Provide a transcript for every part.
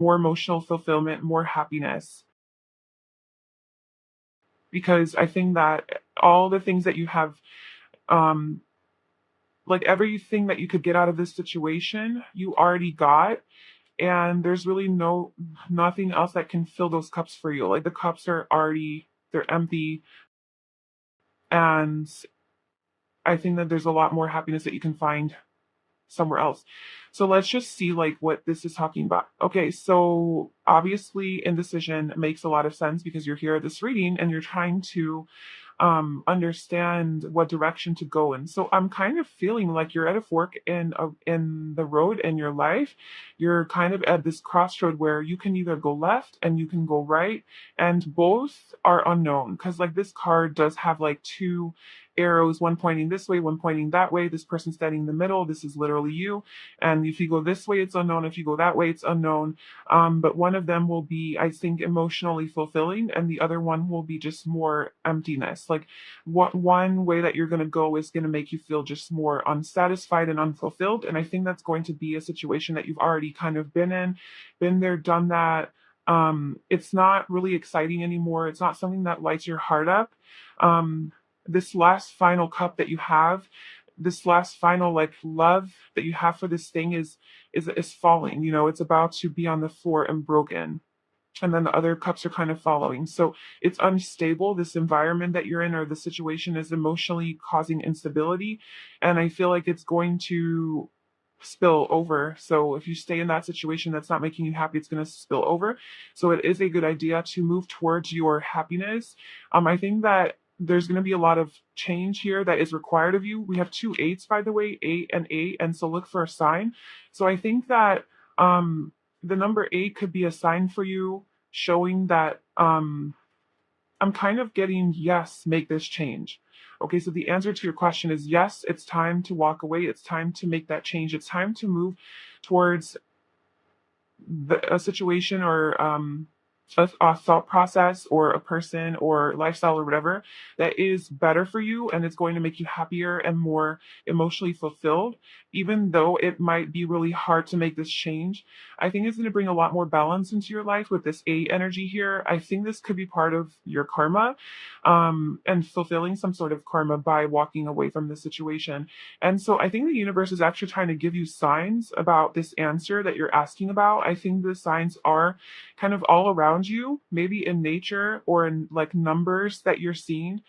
more emotional fulfillment, more happiness. Because I think that all the things that you have, um, like everything that you could get out of this situation, you already got. And there's really nothing else that can fill those cups for you. Like the cups are already, they're empty. And I think that there's a lot more happiness that you can find somewhere else. So let's just see like what this is talking about. Okay, so obviously indecision makes a lot of sense because you're here at this reading and you're trying to understand what direction to go in. So I'm kind of feeling like you're at a fork in the road in your life. You're kind of at this crossroad where you can either go left and you can go right, and both are unknown because like this card does have like two arrows, one pointing this way, one pointing that way. This person standing in the middle, this is literally you. And if you go this way, it's unknown. If you go that way, it's unknown. But one of them will be, I think, emotionally fulfilling, and the other one will be just more emptiness. Like what one way that you're going to go is going to make you feel just more unsatisfied and unfulfilled. And I think that's going to be a situation that you've already kind of been in, been there, done that. It's not really exciting anymore. It's not something that lights your heart up. This last final cup that you have, this last final like love that you have for this thing is falling. You know, it's about to be on the floor and broken, and then the other cups are kind of following. So it's unstable. This environment that you're in or the situation is emotionally causing instability, and I feel like it's going to spill over. So if you stay in that situation that's not making you happy, it's going to spill over. So it is a good idea to move towards your happiness. I think that there's going to be a lot of change here that is required of you. We have two eights, by the way, 8 and 8, and so look for a sign. So I think that the number 8 could be a sign for you, showing that I'm kind of getting yes, make this change. Okay, so the answer to your question is yes, it's time to walk away. It's time to make that change. It's time to move towards a situation or a thought process or a person or lifestyle or whatever that is better for you and it's going to make you happier and more emotionally fulfilled. Even though it might be really hard to make this change, I think it's going to bring a lot more balance into your life with this 8 energy here. I think this could be part of your karma, and fulfilling some sort of karma by walking away from this situation. And so I think the universe is actually trying to give you signs about this answer that you're asking about. I think the signs are kind of all around you, maybe in nature or in like numbers that you're seeing.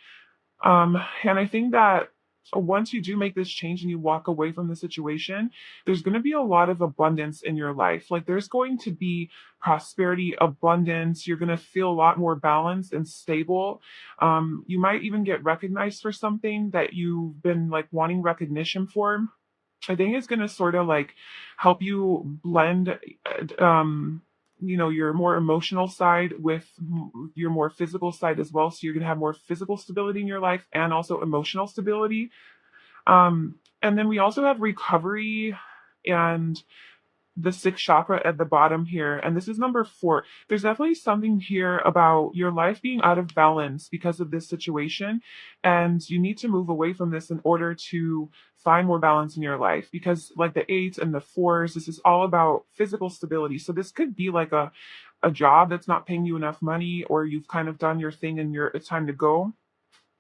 And I think that once you do make this change and you walk away from the situation, there's going to be a lot of abundance in your life. Like there's going to be prosperity, abundance. You're going to feel a lot more balanced and stable. You might even get recognized for something that you've been like wanting recognition for. I think it's going to sort of like help you blend, your more emotional side with your more physical side as well. So you're going to have more physical stability in your life and also emotional stability. And then we also have recovery and the sixth chakra at the bottom here, and this is number 4. There's definitely something here about your life being out of balance because of this situation, and you need to move away from this in order to find more balance in your life. Because like the 8s and the 4s, this is all about physical stability. So this could be like a job that's not paying you enough money, or you've kind of done your thing and it's time to go,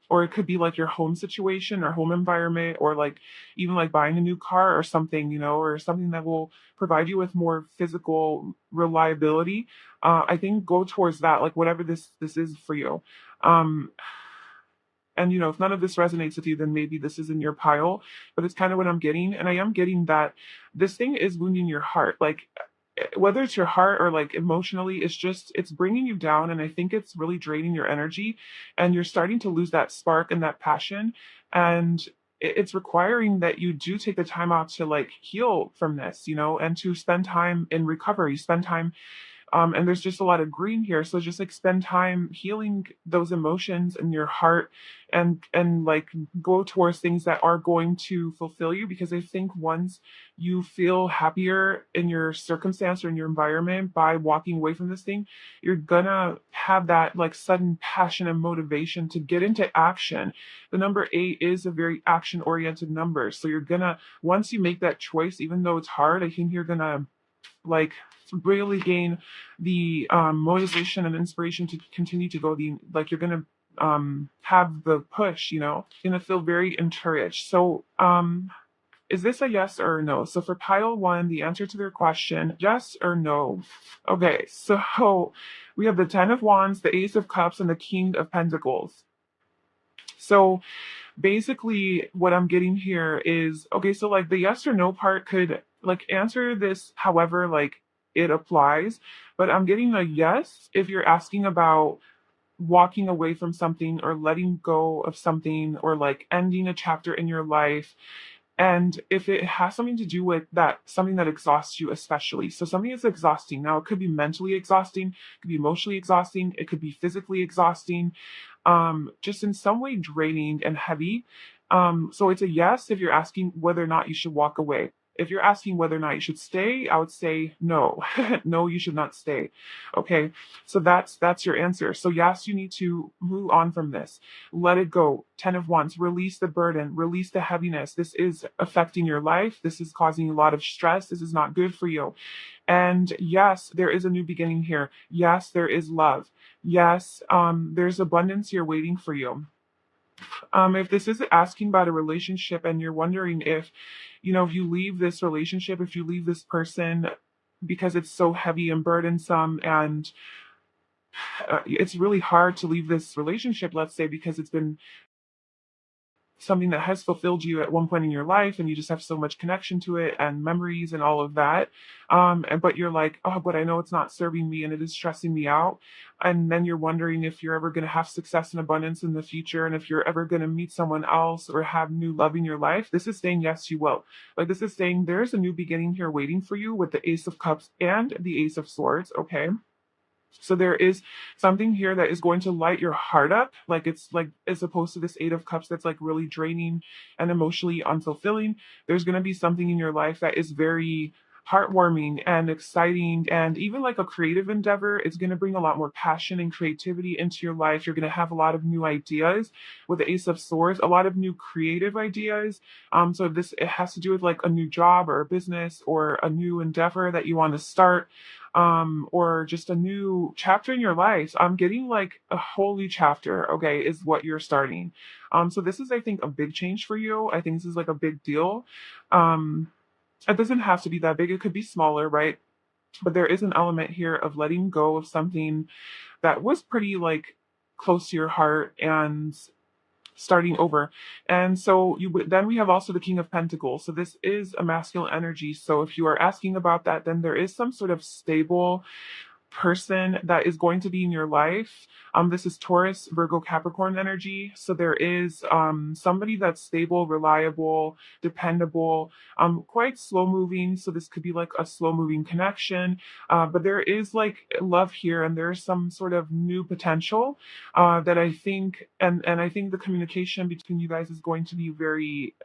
or it could be like your home situation or home environment, or like even like buying a new car or something, or something that will provide you with more physical reliability. I think go towards that, like whatever this is for you. um and if none of this resonates with you, then maybe this is in your pile, but it's kind of what I'm getting. And I am getting that this thing is wounding your heart. Like whether it's your heart or like emotionally, it's bringing you down, and I think it's really draining your energy, and you're starting to lose that spark and that passion. And it's requiring that you do take the time out to like heal from this, and to spend time in recovery, spend time, and there's just a lot of green here. So just like spend time healing those emotions in your heart, and like go towards things that are going to fulfill you. Because I think once you feel happier in your circumstance or in your environment by walking away from this thing, you're gonna have that like sudden passion and motivation to get into action. The number 8 is a very action oriented number. So you're gonna, once you make that choice, even though it's hard, I think you're gonna like really gain the motivation and inspiration to continue to go. The like you're gonna have the push. You're gonna feel very encouraged. So is this a yes or a no? So for pile one, the answer to their question, yes or no. Okay, so we have the Ten of Wands, the Ace of Cups, and the King of Pentacles. So basically what I'm getting here is, okay, so like the yes or no part could like answer this however like it applies, but I'm getting a yes if you're asking about walking away from something or letting go of something or like ending a chapter in your life. And if it has something to do with that, something that exhausts you, especially. So something is exhausting. Now, it could be mentally exhausting, it could be emotionally exhausting, it could be physically exhausting, just in some way draining and heavy. So it's a yes if you're asking whether or not you should walk away. If you're asking whether or not you should stay, I would say no. No, you should not stay. Okay. So that's your answer. So yes, you need to move on from this. Let it go. 10 of Wands. Release the burden. Release the heaviness. This is affecting your life. This is causing a lot of stress. This is not good for you. And yes, there is a new beginning here. Yes, there is love. Yes, there's abundance here waiting for you. If this is asking about a relationship and you're wondering if you leave this relationship, if you leave this person because it's so heavy and burdensome and, it's really hard to leave this relationship, let's say, because it's been something that has fulfilled you at one point in your life and you just have so much connection to it and memories and all of that, but you're like, oh, but I know it's not serving me and it is stressing me out. And then you're wondering if you're ever going to have success and abundance in the future and if you're ever going to meet someone else or have new love in your life. This is saying yes, you will. Like, this is saying there's a new beginning here waiting for you with the Ace of Cups and the Ace of Swords. Okay, so there is something here that is going to light your heart up. Like, it's like, as opposed to this Eight of Cups that's like really draining and emotionally unfulfilling, there's going to be something in your life that is very heartwarming and exciting, and even like a creative endeavor. It's going to bring a lot more passion and creativity into your life. You're going to have a lot of new ideas with the Ace of Swords, a lot of new creative ideas. So this, it has to do with like a new job or a business or a new endeavor that you want to start, or just a new chapter in your life. I'm getting like a whole new chapter, okay, is what you're starting. So this is, I think, a big change for you. I think this is like a big deal. Um, it doesn't have to be that big, it could be smaller, right? But there is an element here of letting go of something that was pretty like close to your heart and starting over. And so then we have also the King of Pentacles. So this is a masculine energy. So if you are asking about that, then there is some sort of stable person that is going to be in your life. This is Taurus, Virgo, Capricorn energy. So there is somebody that's stable, reliable, dependable, quite slow moving. So this could be like a slow moving connection. But there is like love here, and there's some sort of new potential that I think, and I think the communication between you guys is going to be very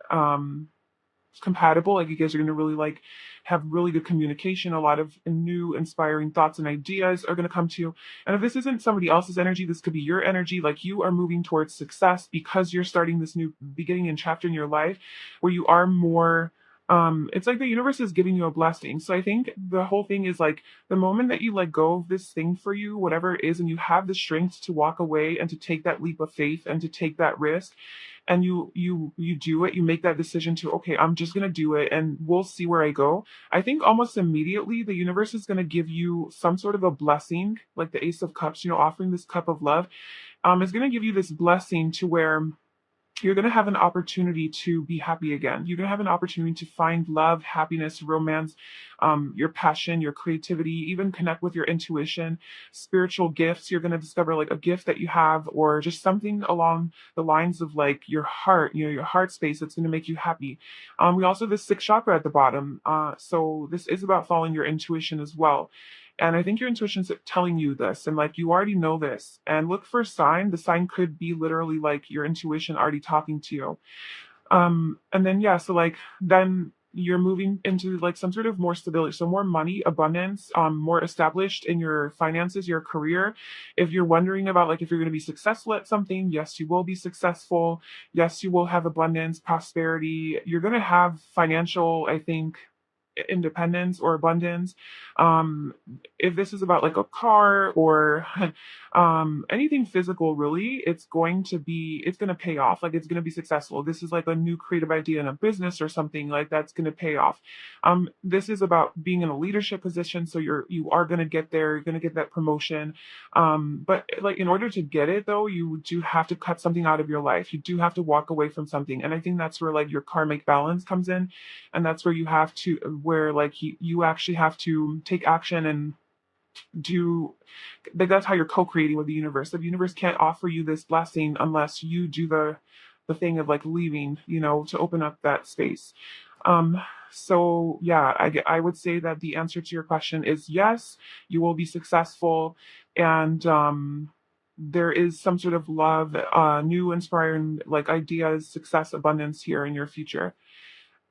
compatible. Like, you guys are going to really like have really good communication. A lot of new inspiring thoughts and ideas are going to come to you. And if this isn't somebody else's energy, this could be your energy. Like, you are moving towards success because you're starting this new beginning and chapter in your life where you are more, it's like the universe is giving you a blessing. So I think the whole thing is like, the moment that you let go of this thing for you, whatever it is, and you have the strength to walk away and to take that leap of faith and to take that risk, and you do it, you make that decision to, okay, I'm just going to do it and we'll see where I go. I think almost immediately the universe is going to give you some sort of a blessing, like the Ace of Cups, offering this cup of love, is going to give you this blessing to where you're going to have an opportunity to be happy again. You're going to have an opportunity to find love, happiness, romance, your passion, your creativity, even connect with your intuition, spiritual gifts. You're going to discover like a gift that you have, or just something along the lines of like your heart, your heart space that's going to make you happy. We also have the sixth chakra at the bottom. So this is about following your intuition as well. And I think your intuition's telling you this, and like you already know this. And look for a sign. The sign could be literally like your intuition already talking to you. And then yeah, so like then you're moving into like some sort of more stability, so more money, abundance, more established in your finances, your career. If you're wondering about like if you're going to be successful at something, yes, you will be successful. Yes, you will have abundance, prosperity. You're going to have financial, I think, independence or abundance. If this is about like a car or anything physical, really, it's going to pay off. Like it's going to be successful. This is like a new creative idea in a business or something like that's going to pay off. This is about being in a leadership position. So you are going to get there. You're going to get that promotion. But like in order to get it though, you do have to cut something out of your life. You do have to walk away from something. And I think that's where like your karmic balance comes in. And that's where where like you actually have to take action and do like that's how you're co-creating with the universe. The universe can't offer you this blessing unless you do the thing of like leaving, to open up that space. So yeah, I would say that the answer to your question is yes, you will be successful, and there is some sort of love, new inspiring like ideas, success, abundance here in your future.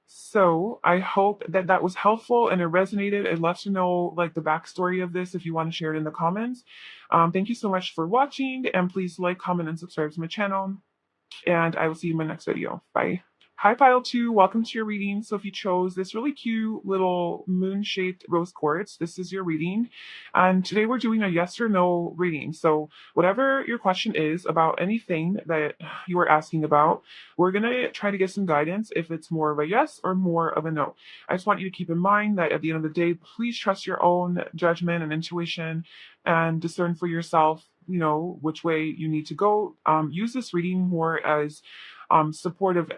So I hope that that was helpful and it resonated. I'd love to know like the backstory of this if you want to share it in the comments. Thank you so much for watching, and please like, comment, and subscribe to my channel. And I will see you in my next video. Bye. Hi Pile 2, welcome to your reading. So if you chose this really cute little moon-shaped rose quartz, this is your reading. And today we're doing a yes or no reading. So whatever your question is about anything that you are asking about, we're going to try to get some guidance if it's more of a yes or more of a no. I just want you to keep in mind that at the end of the day, please trust your own judgment and intuition and discern for yourself, which way you need to go. Use this reading more as supportive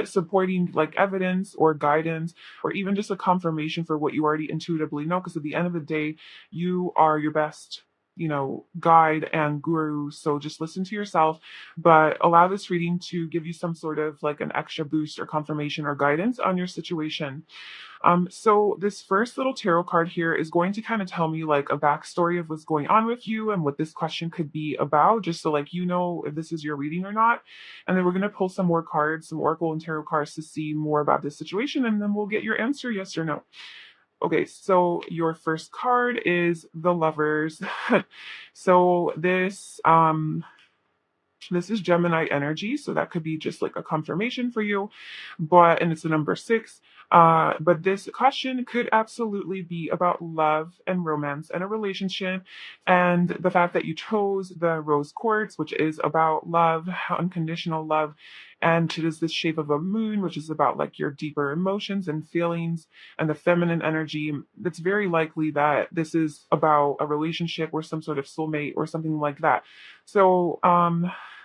supporting like evidence or guidance, or even just a confirmation for what you already intuitively know, because at the end of the day you are your best guide and guru. So just listen to yourself, but allow this reading to give you some sort of like an extra boost or confirmation or guidance on your situation. So this first little tarot card here is going to kind of tell me like a backstory of what's going on with you and what this question could be about, just so like if this is your reading or not. And then we're going to pull some more cards, some oracle and tarot cards, to see more about this situation, and then we'll get your answer, yes or no. Okay, so your first card is the Lovers. So this is Gemini energy, so that could be just like a confirmation for you, and it's the number 6. But this question could absolutely be about love and romance and a relationship, and the fact that you chose the rose quartz, which is about love, unconditional love, and it is this shape of a moon, which is about like your deeper emotions and feelings and the feminine energy. It's very likely that this is about a relationship or some sort of soulmate or something like that. So,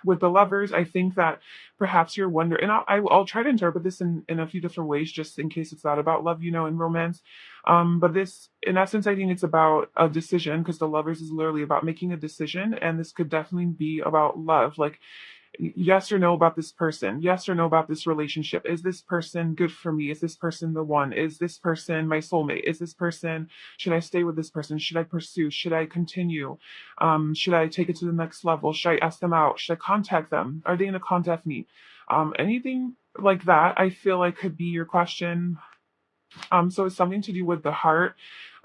with the Lovers, I think that perhaps you're wondering, and I'll try to interpret this in a few different ways, just in case it's not about love, and romance. But this, in essence, I think it's about a decision, because the Lovers is literally about making a decision, and this could definitely be about love. Like, yes or no about this person, yes or no about this relationship. Is this person good for me? Is this person the one? Is this person my soulmate? Should I stay with this person? Should I pursue? Should I continue? Should I take it to the next level? Should I ask them out? Should I contact them? Are they going to contact me? Anything like that, I feel like could be your question. So it's something to do with the heart,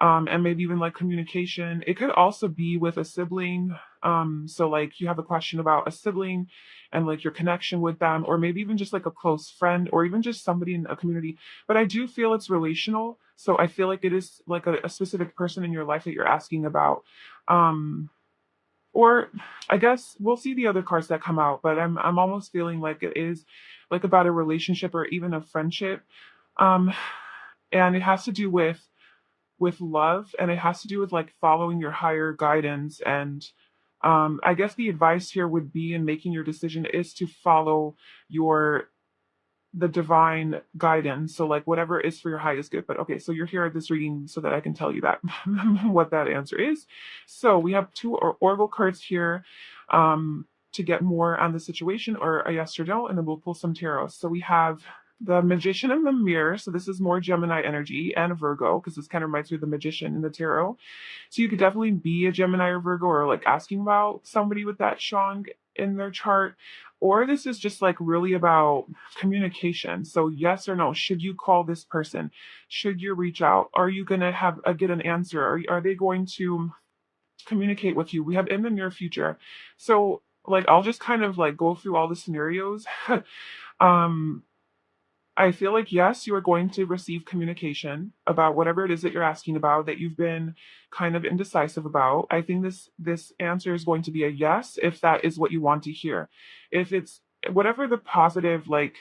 and maybe even like communication. It could also be with a sibling. So like you have a question about a sibling and like your connection with them, or maybe even just like a close friend, or even just somebody in a community. But I do feel it's relational. So I feel like it is like a specific person in your life that you're asking about. Or I guess we'll see the other cards that come out, but I'm almost feeling like it is like about a relationship or even a friendship. Um, and it has to do with love, and it has to do with like following your higher guidance. And I guess the advice here would be, in making your decision, is to follow the divine guidance. So like whatever is for your highest good. But okay, so you're here at this reading so that I can tell you that what that answer is. So we have 2 oracle cards here to get more on the situation, or a yes or no, and then we'll pull some tarot. So we have the Magician and the Mirror. So this is more Gemini energy, and a Virgo, because this kind of reminds me of the Magician in the tarot. So you could definitely be a Gemini or Virgo, or like asking about somebody with that strong in their chart. Or this is just like really about communication. So yes or no, should you call this person? Should you reach out? Are you going to get an answer? Are they going to communicate with you? We have in the near future. So like I'll just kind of like go through all the scenarios. I feel like, yes, you are going to receive communication about whatever it is that you're asking about that you've been kind of indecisive about. I think this answer is going to be a yes if that is what you want to hear. If it's whatever the positive, like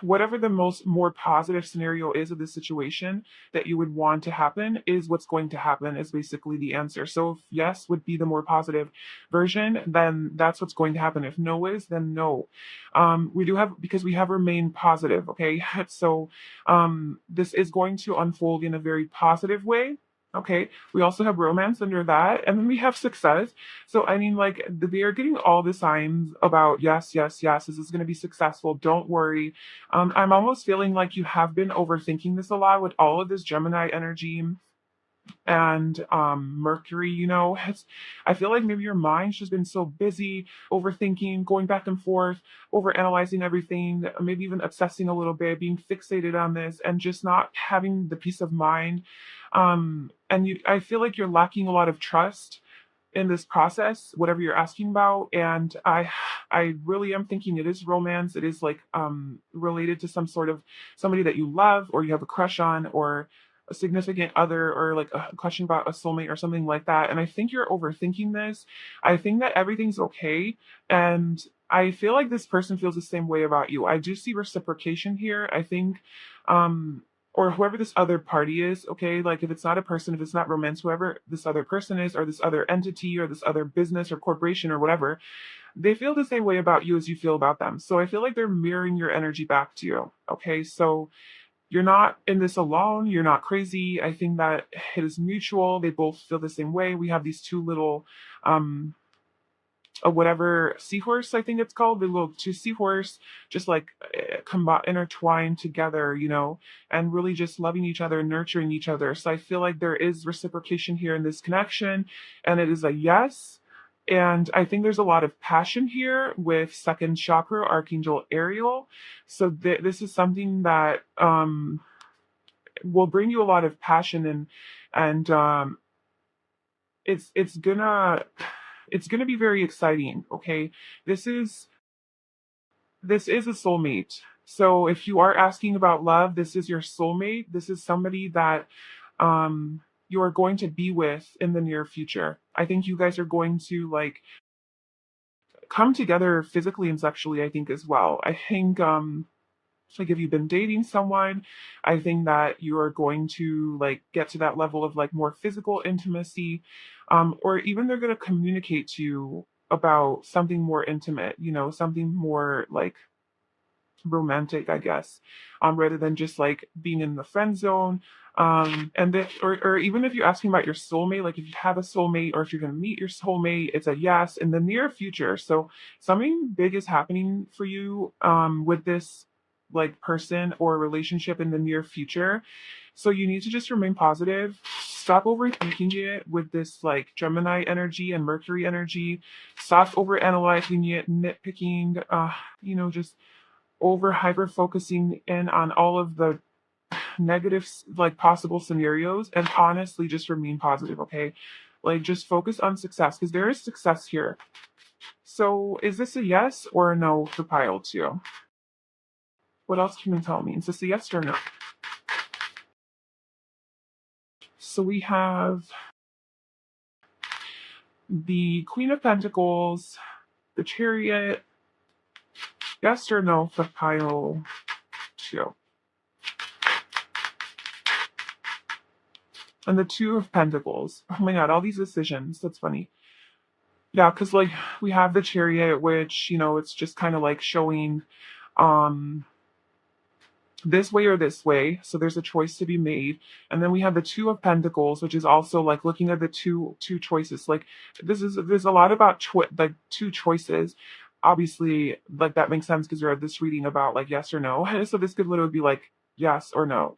whatever the most more positive scenario is of the situation that you would want to happen is what's going to happen, is basically the answer. So if yes would be the more positive version, then that's what's going to happen. If no is, then no. We do have, because we have remain positive, okay? So this is going to unfold in a very positive way. Okay, we also have romance under that, and then we have success. So I mean, like they are getting all the signs about yes, yes, yes. This is going to be successful. Don't worry. I'm almost feeling like you have been overthinking this a lot with all of this Gemini energy and Mercury. I feel like maybe your mind's just been so busy overthinking, going back and forth, over analyzing everything, maybe even obsessing a little bit, being fixated on this, and just not having the peace of mind. And I feel like you're lacking a lot of trust in this process, whatever you're asking about. And I really am thinking it is romance. It is like related to some sort of somebody that you love or you have a crush on, or a significant other, or like a question about a soulmate or something like that. And I think you're overthinking this. I think that everything's okay. And I feel like this person feels the same way about you. I do see reciprocation here. I think or whoever this other party is, okay? Like if it's not a person, if it's not romance, whoever this other person is, or this other entity, or this other business or corporation or whatever, they feel the same way about you as you feel about them. So I feel like they're mirroring your energy back to you, okay? So you're not in this alone. You're not crazy. I think that it is mutual. They both feel the same way. We have these two little whatever seahorse, I think it's called, the little two seahorse, just like intertwined together, and really just loving each other, nurturing each other. So I feel like there is reciprocation here in this connection, and it is a yes. And I think there's a lot of passion here with second chakra, Archangel Ariel. So this is something that will bring you a lot of passion, and it's gonna be very exciting. Okay, this is this is a soulmate. So if you are asking about love, this is your soulmate. This is somebody that you are going to be with in the near future. I think you guys are going to like come together physically and sexually, I think, as well. I think like if you've been dating someone, I think that you are going to like get to that level of like more physical intimacy, or even they're going to communicate to you about something more intimate, something more like romantic, I guess, rather than just like being in the friend zone. And then, or even if you're asking about your soulmate, like if you have a soulmate or if you're going to meet your soulmate, it's a yes in the near future. So something big is happening for you with this like person or relationship in the near future. So you need to just remain positive. Stop overthinking it with this like Gemini energy and Mercury energy. Stop over analyzing it, nitpicking, just over hyper focusing in on all of the negative like possible scenarios, and honestly just remain positive. Okay, like just focus on success, because there is success here. So is this a yes or a no for pile 2? What else can you tell me? Is this a yes or no? So we have the Queen of Pentacles, the Chariot. Yes or no for pile 2? And the Two of Pentacles. Oh my god, all these decisions. That's funny. Yeah, because like we have the Chariot, which, it's just kind of like showing um this way or this way. So there's a choice to be made. And then we have the Two of Pentacles, which is also like looking at the two choices. Like there's a lot about like two choices. Obviously, like that makes sense because you're this reading about like yes or no. So this could literally be like yes or no.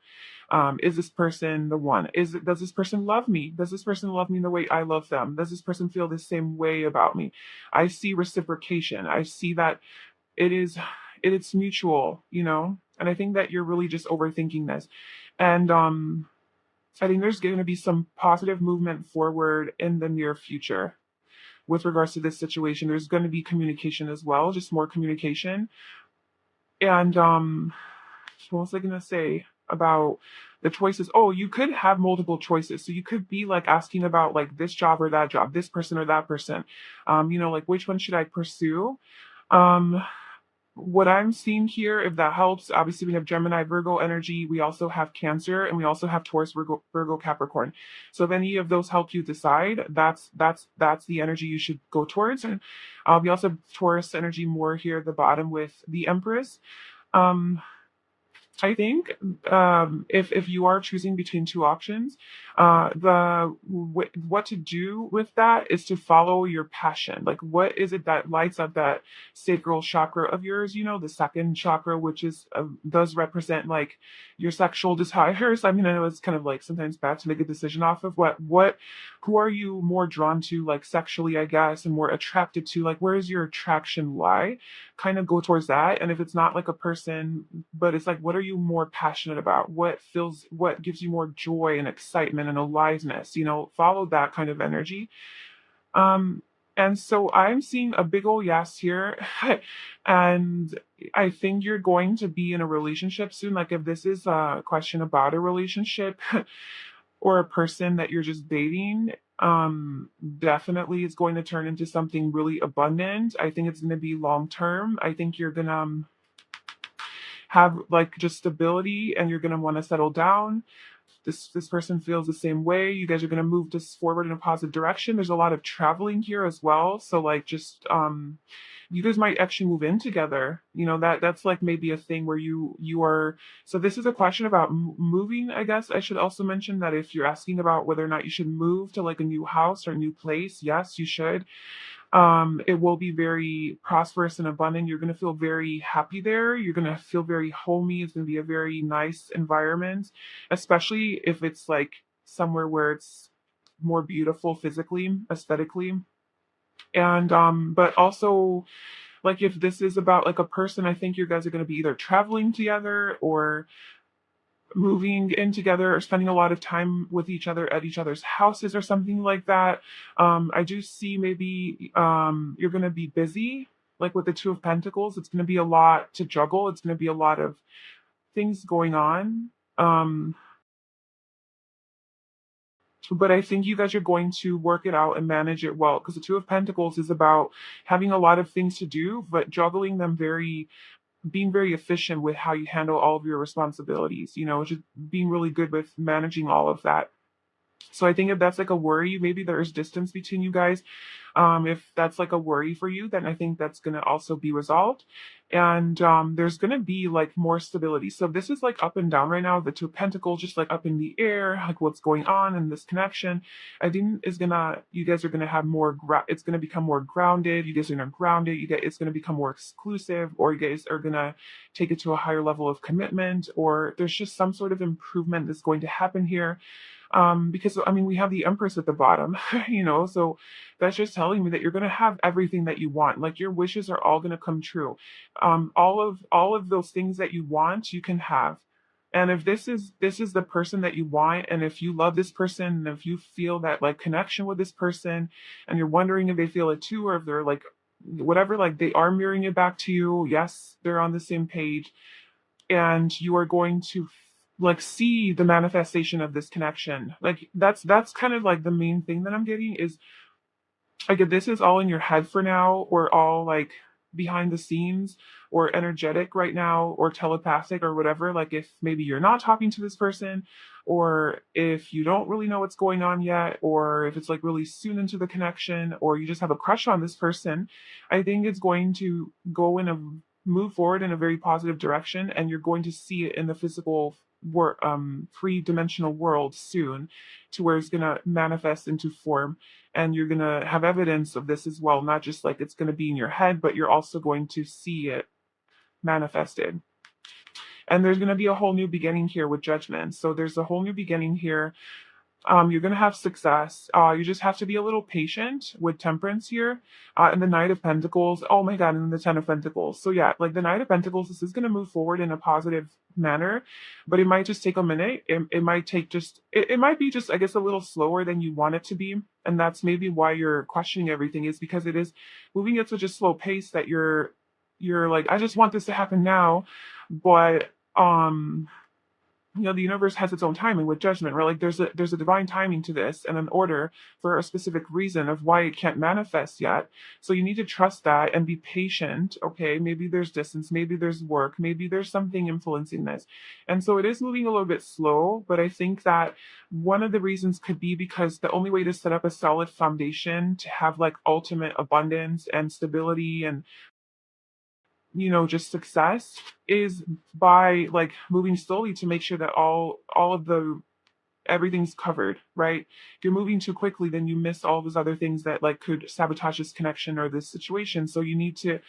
Is this person the one? Does this person love me? Does this person love me the way I love them? Does this person feel the same way about me? I see reciprocation. I see that it is it's mutual, and I think that you're really just overthinking this. And I think there's going to be some positive movement forward in the near future with regards to this situation. There's going to be communication as well, just more communication. And what was I gonna say about the choices? Oh, you could have multiple choices. So you could be like asking about like this job or that job, this person or that person. Like which one should I pursue? Um, what I'm seeing here, if that helps, obviously we have Gemini, Virgo energy. We also have Cancer, and we also have Taurus, Virgo, Capricorn. So if any of those help you decide, that's the energy you should go towards. And we also have Taurus energy more here at the bottom with the Empress. Um, I think if you are choosing between two options, what to do with that is to follow your passion. Like, what is it that lights up that sacral chakra of yours? The second chakra, which is does represent like your sexual desires. I mean, I know it's kind of like sometimes bad to make a decision off of who are you more drawn to, like sexually, I guess, and more attracted to? Like, where does your attraction lie? Kind of go towards that. And if it's not like a person, but it's like, what are you more passionate about? What gives you more joy and excitement and aliveness? Follow that kind of energy. um and so I'm seeing a big ol' yes here. And I think you're going to be in a relationship soon. Like, if this is a question about a relationship, or a person that you're just dating, definitely it's going to turn into something really abundant. I think it's going to be long term. I think you're going to have like just stability, and you're going to want to settle down. This person feels the same way. You guys are going to move this forward in a positive direction. There's a lot of traveling here as well. So like, just you guys might actually move in together. That's like maybe a thing where you are. So this is a question about moving. I guess I should also mention that if you're asking about whether or not you should move to like a new house or a new place, yes, you should. It will be very prosperous and abundant. You're going to feel very happy there. You're going to feel very homey. It's going to be a very nice environment, especially if it's like somewhere where it's more beautiful physically, aesthetically. And but also, like, if this is about like a person, I think you guys are going to be either traveling together or moving in together, or spending a lot of time with each other at each other's houses or something like that. I do see maybe you're going to be busy, like with the Two of Pentacles. It's going to be a lot to juggle. It's going to be a lot of things going on. Um, but I think you guys are going to work it out and manage it well, because the Two of Pentacles is about having a lot of things to do, but juggling them being very efficient with how you handle all of your responsibilities, just being really good with managing all of that. So I think if that's like a worry, maybe there's distance between you guys. If that's like a worry for you, then I think that's going to also be resolved. And there's going to be like more stability. So this is like up and down right now. The Two of Pentacles just like up in the air, like what's going on in this connection. I think you guys are gonna have more. It's gonna become more grounded. You guys are gonna ground it. It's gonna become more exclusive, or you guys are gonna take it to a higher level of commitment, or there's just some sort of improvement that's going to happen here. Because I mean, we have the Empress at the bottom, so that's just telling me that you're gonna have everything that you want. Like, your wishes are all gonna come true. All of those things that you want, you can have. And if this is the person that you want, and if you love this person, and if you feel that like connection with this person, and you're wondering if they feel it too, or if they're like whatever, like they are mirroring it back to you, yes, they're on the same page, and you are going to like see the manifestation of this connection. Like, that's kind of like the main thing that I'm getting is, like, if this is all in your head for now, or all like behind the scenes, or energetic right now, or telepathic, or whatever, like if maybe you're not talking to this person, or if you don't really know what's going on yet, or if it's like really soon into the connection, or you just have a crush on this person, I think it's going to move forward in a very positive direction, and you're going to see it in the physical three-dimensional world soon, to where it's going to manifest into form, and you're going to have evidence of this as well. Not just like it's going to be in your head, but you're also going to see it manifested. And there's going to be a whole new beginning here with Judgment. So there's a whole new beginning here. You're going to have success. You just have to be a little patient with Temperance here. And the Knight of Pentacles. Oh my God. And the Ten of Pentacles. So yeah, like the Knight of Pentacles, this is going to move forward in a positive manner, but it might just take a minute. It might take it might be just, I guess, a little slower than you want it to be. And that's maybe why you're questioning everything, is because it is moving at such a slow pace that you're like, I just want this to happen now. But um the universe has its own timing with judgment, right? Like there's a divine timing to this and an order for a specific reason of why it can't manifest yet. So you need to trust that and be patient. Okay, maybe there's distance, maybe there's work, maybe there's something influencing this. And so it is moving a little bit slow, but I think that one of the reasons could be because the only way to set up a solid foundation to have like ultimate abundance and stability and just success is by like moving slowly to make sure that all of the everything's covered, right? If you're moving too quickly, then you miss all those other things that like could sabotage this connection or this situation. So you need to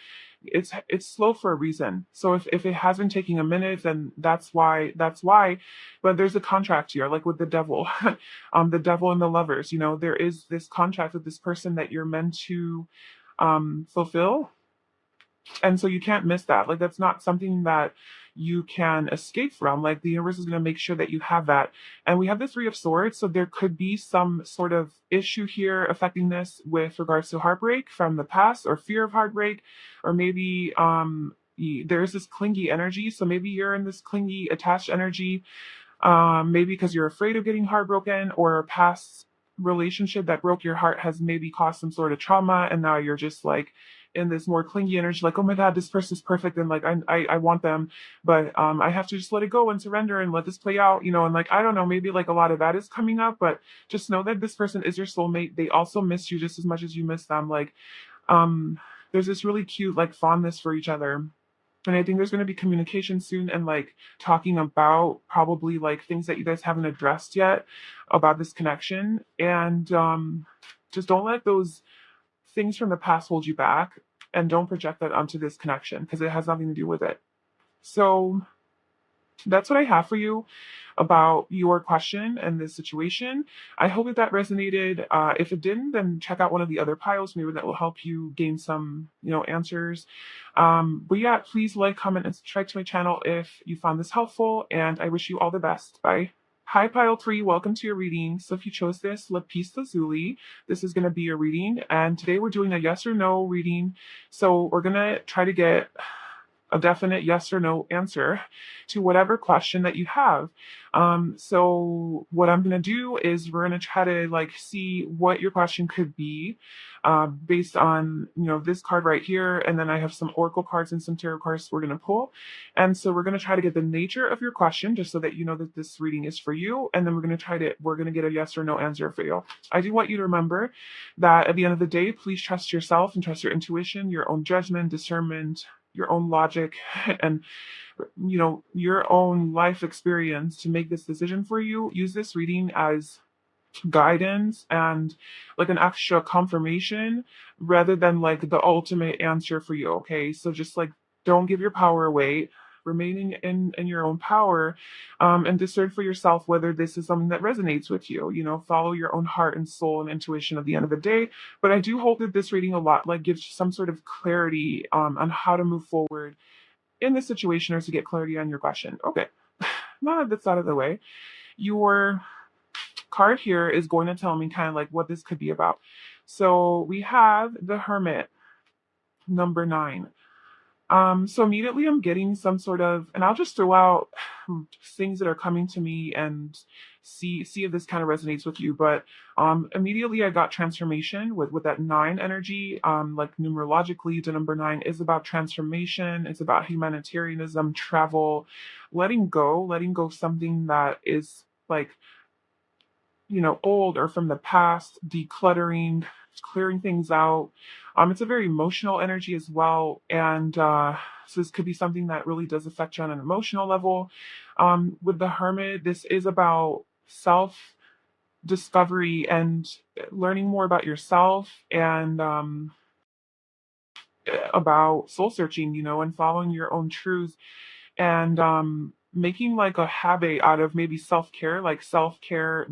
it's slow for a reason. So if it has been taking a minute, then that's why. But there's a contract here, like with the devil, the devil and the lovers, there is this contract with this person that you're meant to fulfill, and so you can't miss that. Like that's not something that you can escape from. Like the universe is going to make sure that you have that. And we have the Three of Swords, so there could be some sort of issue here affecting this with regards to heartbreak from the past or fear of heartbreak, or maybe there's this clingy energy. So maybe you're in this clingy attached energy, maybe because you're afraid of getting heartbroken, or a past relationship that broke your heart has maybe caused some sort of trauma, and now you're just like in this more clingy energy, like, oh my god, this person's perfect, and like I want them, but I have to just let it go and surrender and let this play out, and like I don't know, maybe like a lot of that is coming up, but just know that this person is your soulmate. They also miss you just as much as you miss them. Like there's this really cute like fondness for each other. And I think there's going to be communication soon, and like talking about probably like things that you guys haven't addressed yet about this connection. And just don't let those things from the past hold you back, and don't project that onto this connection because it has nothing to do with it. So that's what I have for you about your question and this situation. I hope that resonated. If it didn't, then check out one of the other piles. Maybe that will help you gain some, answers. But yeah, please like, comment, and subscribe to my channel if you found this helpful. And I wish you all the best. Bye. Hi, Pile 3. Welcome to your reading. So if you chose this, Lapis Lazuli, this is going to be your reading. And today we're doing a yes or no reading. So we're going to try to get a definite yes or no answer to whatever question that you have. So what I'm going to do is we're going to try to like see what your question could be based on, this card right here. And then I have some oracle cards and some tarot cards we're going to pull. And so we're going to try to get the nature of your question just so that you know that this reading is for you. And then we're going to get a yes or no answer for you. I do want you to remember that at the end of the day, please trust yourself and trust your intuition, your own judgment, discernment, your own logic, and your own life experience to make this decision for you. Use this reading as guidance and like an extra confirmation rather than like the ultimate answer for you. Okay, so just like don't give your power away. Remaining in your own power, and discern for yourself whether this is something that resonates with you. Follow your own heart and soul and intuition at the end of the day. But I do hope that this reading a lot like gives some sort of clarity on how to move forward in this situation, or to get clarity on your question. Okay, now that's out of the way, your card here is going to tell me kind of like what this could be about. So we have the Hermit, number 9. So immediately I'm getting some sort of, and I'll just throw out things that are coming to me and see if this kind of resonates with you. But immediately I got transformation with that 9 energy. Like numerologically, the number 9 is about transformation. It's about humanitarianism, travel, letting go something that is like old or from the past, decluttering, clearing things out. It's a very emotional energy as well. And so this could be something that really does affect you on an emotional level. With the Hermit, this is about self discovery and learning more about yourself, and about soul searching, and following your own truths, and making like a habit out of maybe self-care, like self-care.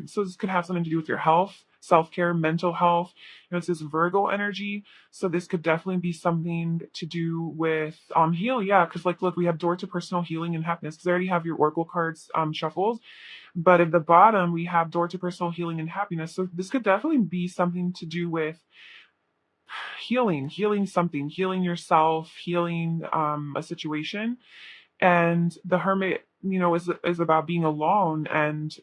So this could have something to do with your health, self-care, mental health. It's this Virgo energy. So this could definitely be something to do with healing. Yeah, because like look, we have door to personal healing and happiness, because I already have your oracle cards shuffled. But at the bottom, we have door to personal healing and happiness. So this could definitely be something to do with healing something, healing yourself, healing a situation. And the hermit, is about being alone and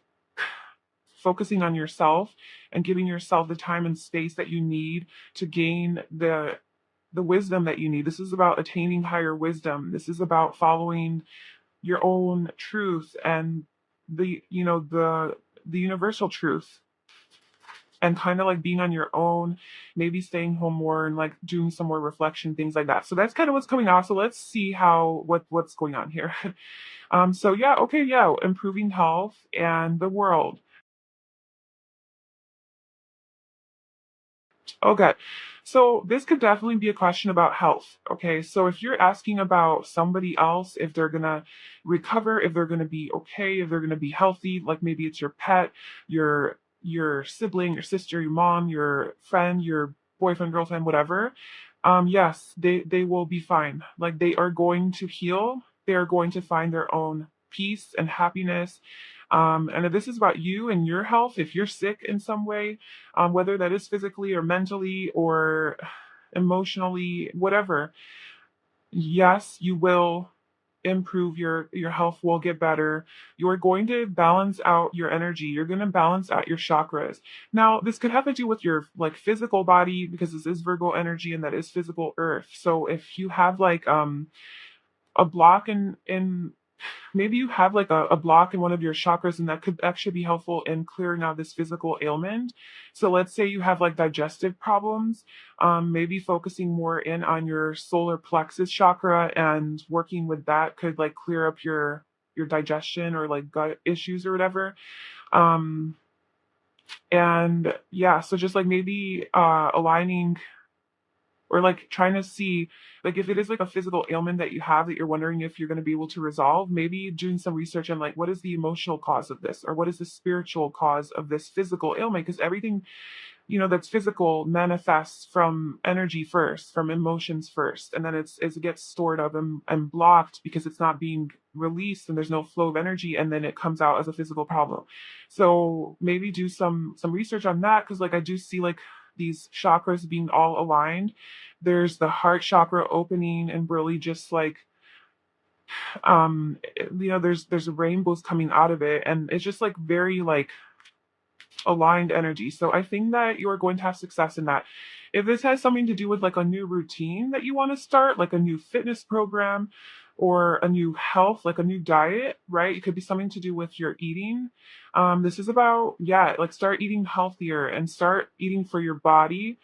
focusing on yourself and giving yourself the time and space that you need to gain the wisdom that you need. This is about attaining higher wisdom. This is about following your own truth and the universal truth, and kind of like being on your own, maybe staying home more and like doing some more reflection, things like that. So that's kind of what's coming out. So let's see what's going on here. So yeah, okay, yeah, improving health and the world. Okay. So this could definitely be a question about health. Okay. So if you're asking about somebody else, if they're going to recover, if they're going to be okay, if they're going to be healthy, like maybe it's your pet, your sibling, your sister, your mom, your friend, your boyfriend, girlfriend, whatever. Yes, they will be fine. Like they are going to heal. They are going to find their own peace and happiness. And if this is about you and your health, if you're sick in some way, whether that is physically or mentally or emotionally, whatever. Yes, you will improve your health will get better. You're going to balance out your energy. You're going to balance out your chakras. Now, this could have to do with your like physical body because this is Virgo energy and that is physical earth. So if you have like a block in maybe you have like a block in one of your chakras, and that could actually be helpful in clearing out this physical ailment. So let's say you have like digestive problems, maybe focusing more in on your solar plexus chakra and working with that could like clear up your digestion or like gut issues or whatever. um and yeah, so just like maybe aligning or like trying to see like if it is like a physical ailment that you have that you're wondering if you're going to be able to resolve, maybe doing some research on like what is the emotional cause of this or what is the spiritual cause of this physical ailment, because everything that's physical manifests from energy first, from emotions first, and then it gets stored up and blocked because it's not being released and there's no flow of energy, and then it comes out as a physical problem. So maybe do some research on that, because like I do see like these chakras being all aligned. There's the heart chakra opening and really just like there's rainbows coming out of it, and it's just like very like aligned energy. So I think that you're going to have success in that. If this has something to do with like a new routine that you want to start, like a new fitness program or a new health, like a new diet, right? It could be something to do with your eating. This is about, yeah, like start eating healthier and start eating for your body